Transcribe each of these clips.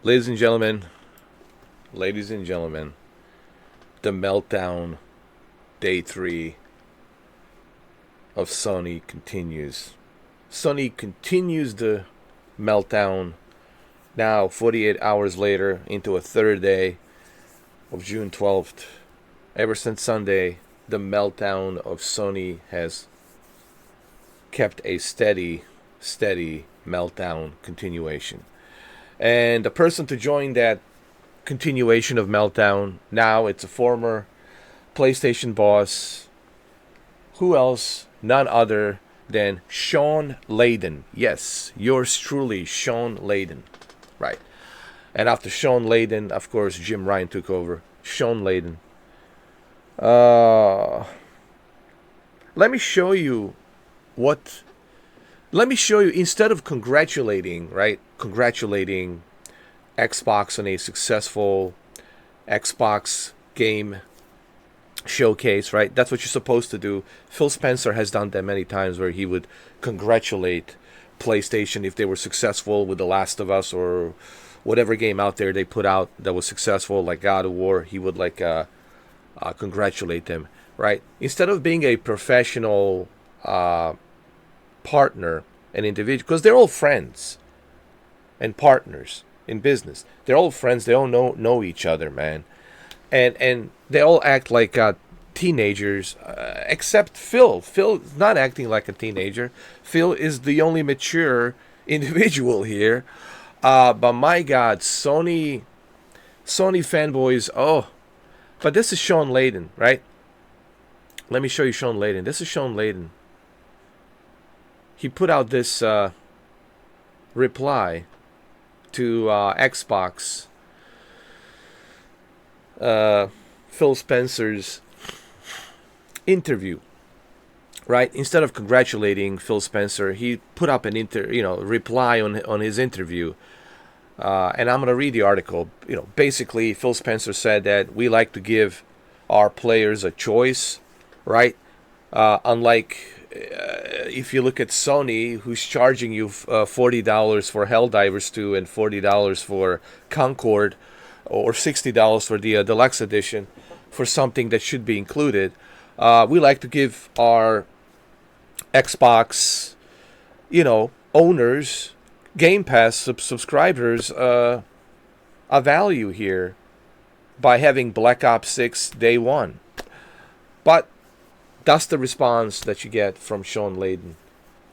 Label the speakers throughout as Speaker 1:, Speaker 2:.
Speaker 1: Ladies and gentlemen, ladies and gentlemen, the meltdown day 3 of Sony continues. Sony continues the meltdown now 48 hours later into a third day of June 12th. Ever since Sunday, the meltdown of Sony has kept a steady meltdown continuation. And the person to join that continuation of meltdown now, it's a former PlayStation boss. Who else? None other than Shawn Layden. Yes, yours truly, Shawn Layden. Right. And after Shawn Layden, of course, Jim Ryan took over. Shawn Layden. Uh, let me show you what. Let me show you, instead of congratulating, right? Congratulating Xbox on a successful Xbox game showcase, right? That's what you're supposed to do. Phil Spencer has done that many times where he would congratulate PlayStation if they were successful with The Last of Us or whatever game out there they put out that was successful, like God of War. He would congratulate them, right? Instead of being a professional partner and individual, because they're all friends and partners in business. They're all friends. They all know each other, man, and they all act like teenagers, except Phil. Phil is not acting like a teenager. Phil is the only mature individual here. But my God, Sony fanboys. Oh, but this is Shawn Layden, right? Let me show you Shawn Layden. This is Shawn Layden. He put out this reply to Xbox, Phil Spencer's interview, right? Instead of congratulating Phil Spencer, he put up an reply on his interview, and I'm gonna read the article. Basically, Phil Spencer said that we like to give our players a choice, right? Unlike if you look at Sony, who's charging you $40 for Helldivers 2 and $40 for Concord, or $60 for the deluxe edition for something that should be included. We like to give our Xbox, owners, Game Pass subscribers, a value here by having Black Ops 6 day one. But that's the response that you get from Shawn Layden.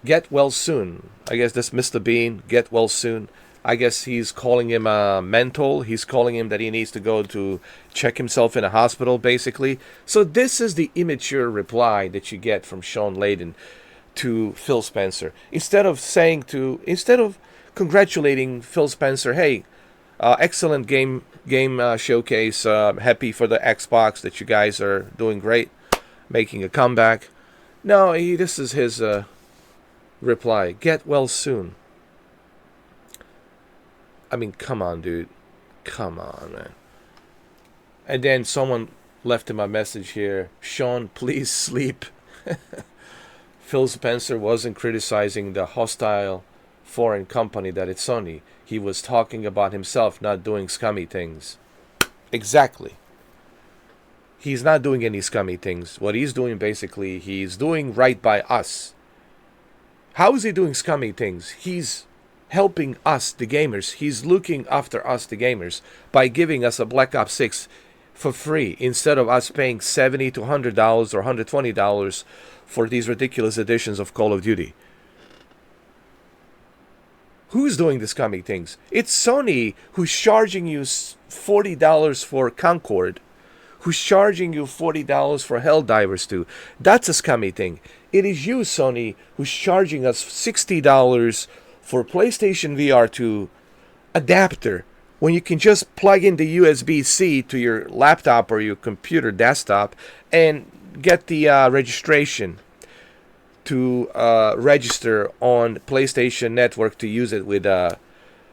Speaker 1: Get well soon. I guess that's Mr. Bean. Get well soon. I guess he's calling him mental. He's calling him that he needs to go to check himself in a hospital, basically. So this is the immature reply that you get from Shawn Layden to Phil Spencer. Instead of congratulating Phil Spencer, hey, excellent game showcase. Happy for the Xbox that you guys are doing great, making a comeback. No, this is his reply. Get well soon. I mean, come on, dude. Come on, man. And then someone left him a message here. Shawn, please sleep. Phil Spencer wasn't criticizing the hostile foreign company that it's Sony. He was talking about himself not doing scummy things. Exactly. He's not doing any scummy things. What he's doing, basically, he's doing right by us. How is he doing scummy things? He's helping us, the gamers. He's looking after us, the gamers, by giving us a Black Ops 6 for free instead of us paying $70 to $100 or $120 for these ridiculous editions of Call of Duty. Who's doing the scummy things? It's Sony, who's charging you $40 for Concord, who's charging you $40 for Helldivers 2. That's a scummy thing. It is you, Sony, who's charging us $60 for PlayStation VR 2 adapter when you can just plug in the USB-C to your laptop or your computer desktop and get the registration to register on PlayStation Network to use it with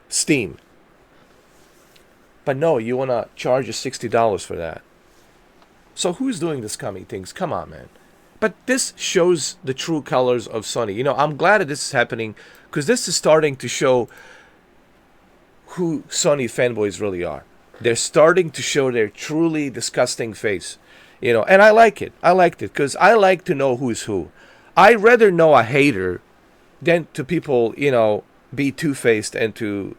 Speaker 1: Steam. But no, you want to charge us $60 for that. So who's doing the scummy things? Come on, man. But this shows the true colors of Sony. I'm glad that this is happening because this is starting to show who Sony fanboys really are. They're starting to show their truly disgusting face. And I like it. I liked it because I like to know who's who. I'd rather know a hater than to people, be two-faced and to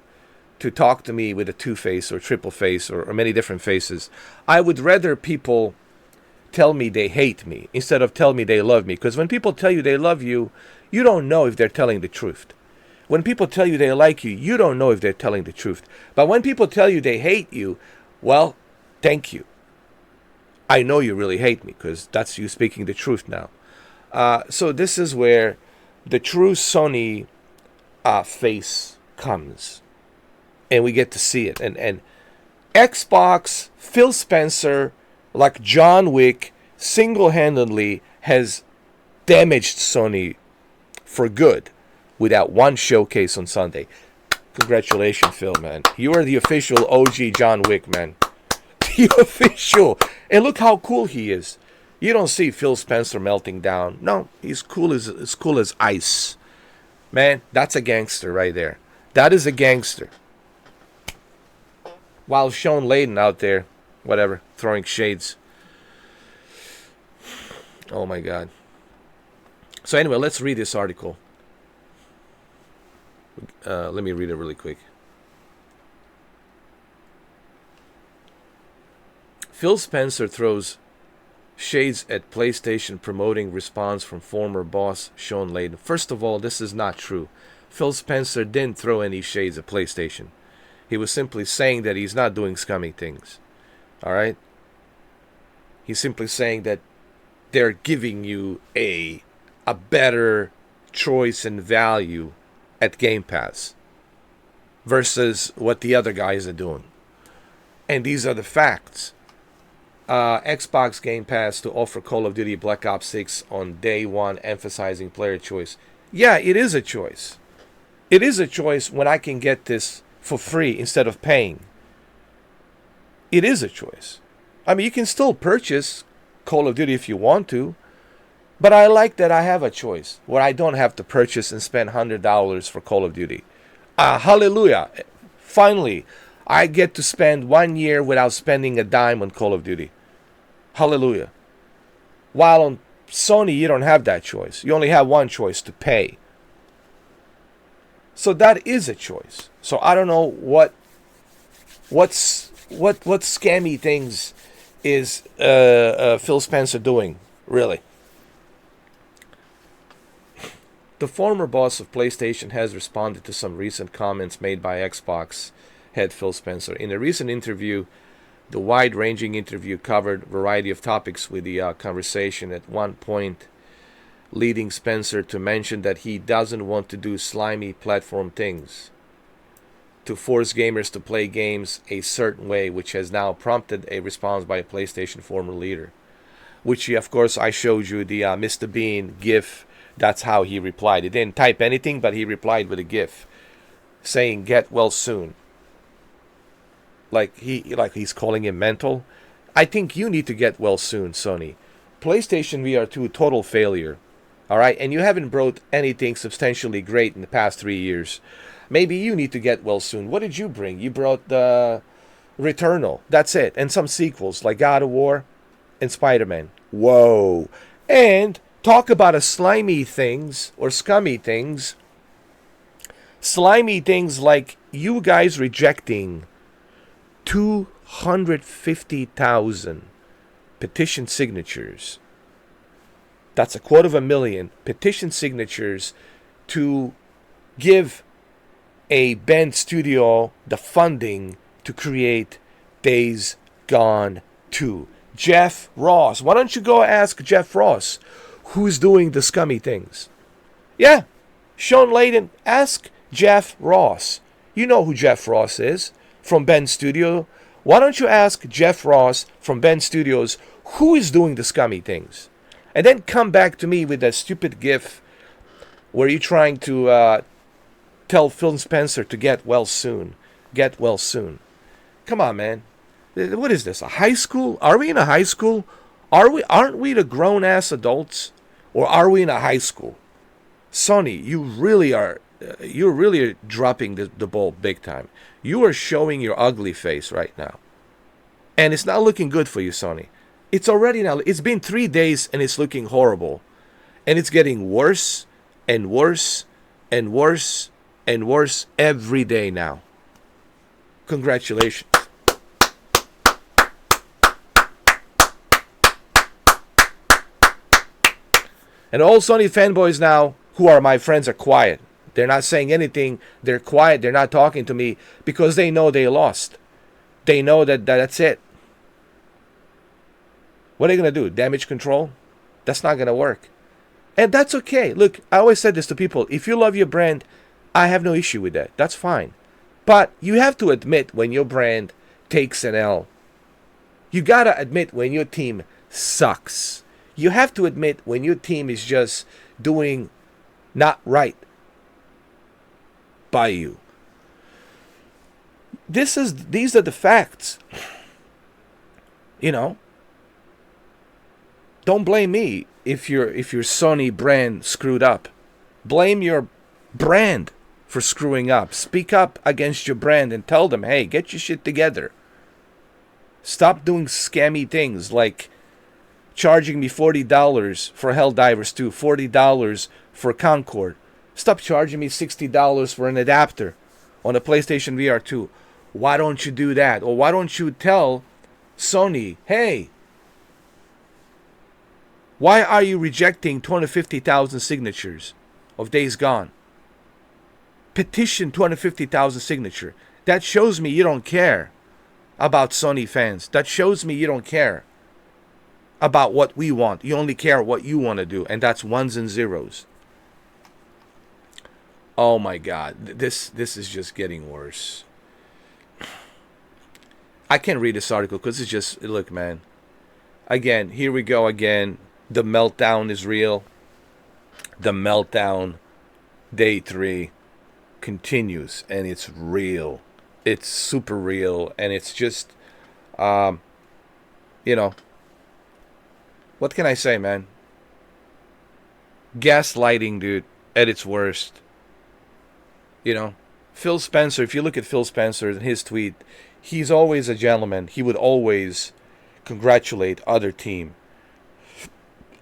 Speaker 1: talk to me with a two-face or triple face or many different faces. I would rather people tell me they hate me instead of tell me they love me. Because when people tell you they love you, you don't know if they're telling the truth. When people tell you they like you, you don't know if they're telling the truth. But when people tell you they hate you, well, thank you. I know you really hate me because that's you speaking the truth now. So this is where the true Sony face comes. And we get to see it. And Xbox, Phil Spencer, like John Wick, single-handedly has damaged Sony for good without one showcase on Sunday. Congratulations, Phil, man. You are the official OG John Wick, man. The official. And look how cool he is. You don't see Phil Spencer melting down. No, he's cool as ice. Man, that's a gangster right there. That is a gangster. While Shawn Layden out there, whatever, throwing shades. Oh my God. So anyway, let's read this article. Let me read it really quick. Phil Spencer throws shades at PlayStation promoting response from former boss Shawn Layden. First of all, this is not true. Phil Spencer didn't throw any shades at PlayStation. He was simply saying that he's not doing scummy things. Alright? He's simply saying that they're giving you a better choice and value at Game Pass versus what the other guys are doing. And these are the facts. Xbox Game Pass to offer Call of Duty Black Ops 6 on day one, emphasizing player choice. Yeah, it is a choice. It is a choice when I can get this for free instead of paying. It is a choice. I mean, you can still purchase Call of Duty if you want to, but I like that I have a choice where I don't have to purchase and spend $100 for Call of Duty. Hallelujah. Finally, I get to spend 1 year without spending a dime on Call of Duty. Hallelujah. While on Sony, you don't have that choice. You only have one choice, to pay. So that is a choice. So I don't know what scammy things is Phil Spencer doing, really. The former boss of PlayStation has responded to some recent comments made by Xbox head Phil Spencer. In a recent interview, the wide-ranging interview covered a variety of topics with the conversation, at one point leading Spencer to mention that he doesn't want to do slimy platform things to force gamers to play games a certain way, which has now prompted a response by a PlayStation former leader. Which, of course, I showed you the Mr. Bean GIF. That's how he replied. He didn't type anything, but he replied with a GIF saying, "Get well soon." Like he's calling him mental. I think you need to get well soon, Sony. PlayStation VR 2, total failure. Alright? And you haven't brought anything substantially great in the past 3 years. Maybe you need to get well soon. What did you bring? You brought the Returnal. That's it. And some sequels like God of War and Spider-Man. Whoa. And talk about a slimy things or scummy things. Slimy things like you guys rejecting 250,000 petition signatures. That's 250,000 petition signatures to give a band studio the funding to create Days Gone 2. Jeff Ross. Why don't you go ask Jeff Ross who's doing the scummy things? Yeah, Shawn Layden. Ask Jeff Ross. You know who Jeff Ross is from Ben Studio. Why don't you ask Jeff Ross from Ben Studios who is doing the scummy things? And then come back to me with that stupid GIF where you're trying to tell Phil Spencer to get well soon. Get well soon. Come on, man. What is this? A high school? Are we in a high school? Aren't we the grown-ass adults? Or are we in a high school? Sony, you really are you're really dropping the ball big time. You are showing your ugly face right now. And it's not looking good for you, Sony. It's already now, it's been 3 days and it's looking horrible. And it's getting worse and worse and worse and worse every day now. Congratulations. And all Sony fanboys now, who are my friends, are quiet. They're not saying anything. They're quiet. They're not talking to me because they know they lost. They know that's it. What are they going to do? Damage control? That's not going to work. And that's okay. Look, I always said this to people. If you love your brand, I have no issue with that. That's fine. But you have to admit when your brand takes an L. You got to admit when your team sucks. You have to admit when your team is just doing not right by you. These are the facts. You know. Don't blame me if your Sony brand screwed up. Blame your brand for screwing up. Speak up against your brand and tell them, hey, get your shit together. Stop doing scammy things like charging me $40 for Helldivers 2, $40 for Concord. Stop charging me $60 for an adapter on a PlayStation VR 2. Why don't you do that? Or why don't you tell Sony, hey, why are you rejecting 250,000 signatures of Days Gone? Petition 250,000 signature. That shows me you don't care about Sony fans. That shows me you don't care about what we want. You only care what you want to do, and that's ones and zeros. Oh my God, this is just getting worse. I can't read this article because it's just, look, man. Again, here we go again. The meltdown is real. The meltdown, day 3, continues, and it's real. It's super real, and it's just, you know, what can I say, man? Gaslighting, dude, at its worst. You know, Phil Spencer, if you look at Phil Spencer and his tweet, he's always a gentleman. He would always congratulate other team.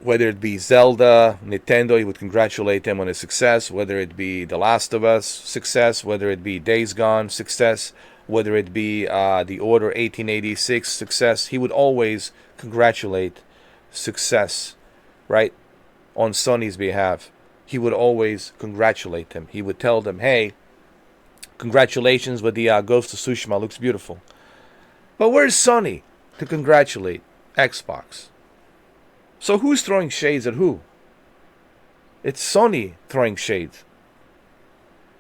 Speaker 1: Whether it be Zelda, Nintendo, he would congratulate them on a success. Whether it be The Last of Us, success. Whether it be Days Gone, success. Whether it be The Order 1886, success. He would always congratulate success, right? On Sony's behalf. He would always congratulate them. He would tell them, hey, congratulations with the Ghost of Tsushima. Looks beautiful. But where's Sony to congratulate Xbox? So who's throwing shades at who? It's Sony throwing shades.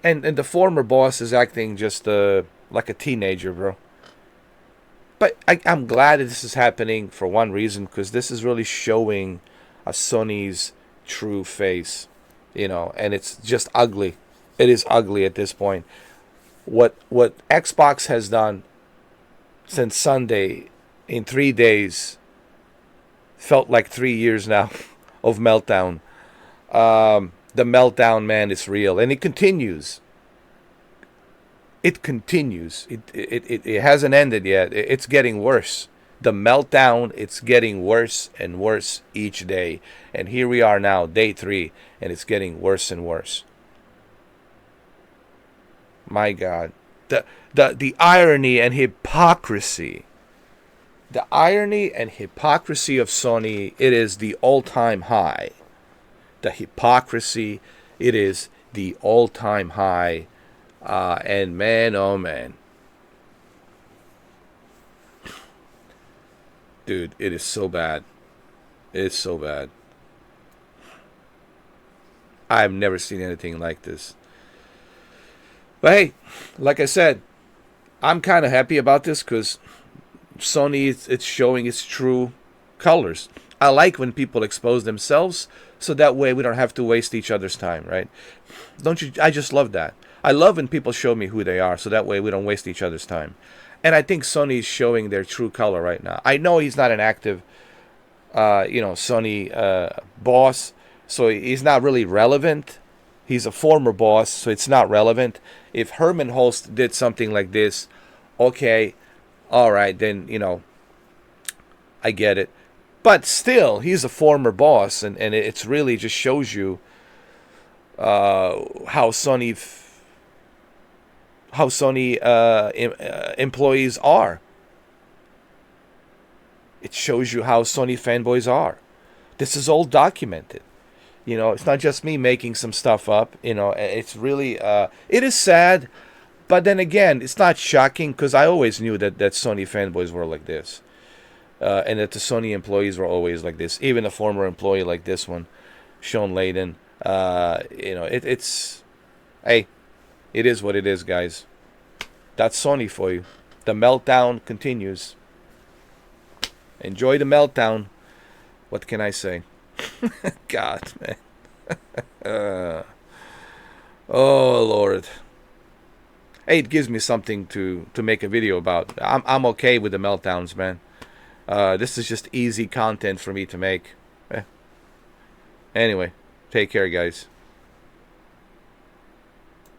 Speaker 1: And the former boss is acting just like a teenager, bro. But I'm glad that this is happening for one reason, because this is really showing a Sony's true face. You know, and it's just ugly. It is ugly at this point. What Xbox has done since Sunday in 3 days felt like 3 years now of meltdown. The meltdown, man, is real, and it continues. It continues. It hasn't ended yet. It's getting worse. The meltdown, it's getting worse and worse each day. And here we are now, day 3, and it's getting worse and worse. My God. The irony and hypocrisy. The irony and hypocrisy of Sony, it is the all-time high. The hypocrisy, it is the all-time high. And man, oh man. Dude, it is so bad. It is so bad. I've never seen anything like this. But hey, like I said, I'm kind of happy about this because Sony, it's showing its true colors. I like when people expose themselves, so that way we don't have to waste each other's time, right? Don't you? I just love that. I love when people show me who they are, so that way we don't waste each other's time. And I think Sony is showing their true color right now. I know he's not an active, Sony boss, so he's not really relevant He's a former boss, so it's not relevant. If Herman Holst did something like this, okay, all right, then, I get it. But still, he's a former boss, and it's really just shows you how Sony employees are. It shows you how Sony fanboys are. This is all documented. It's not just me making some stuff up. It's really, it is sad, but then again, it's not shocking because I always knew that Sony fanboys were like this. And that the Sony employees were always like this. Even a former employee like this one, Shawn Layden. It's, hey, it is what it is, guys. That's Sony for you. The meltdown continues. Enjoy the meltdown. What can I say? God, man. Oh, Lord. Hey, it gives me something to make a video about. I'm okay with the meltdowns, man. This is just easy content for me to make. Anyway, take care, guys.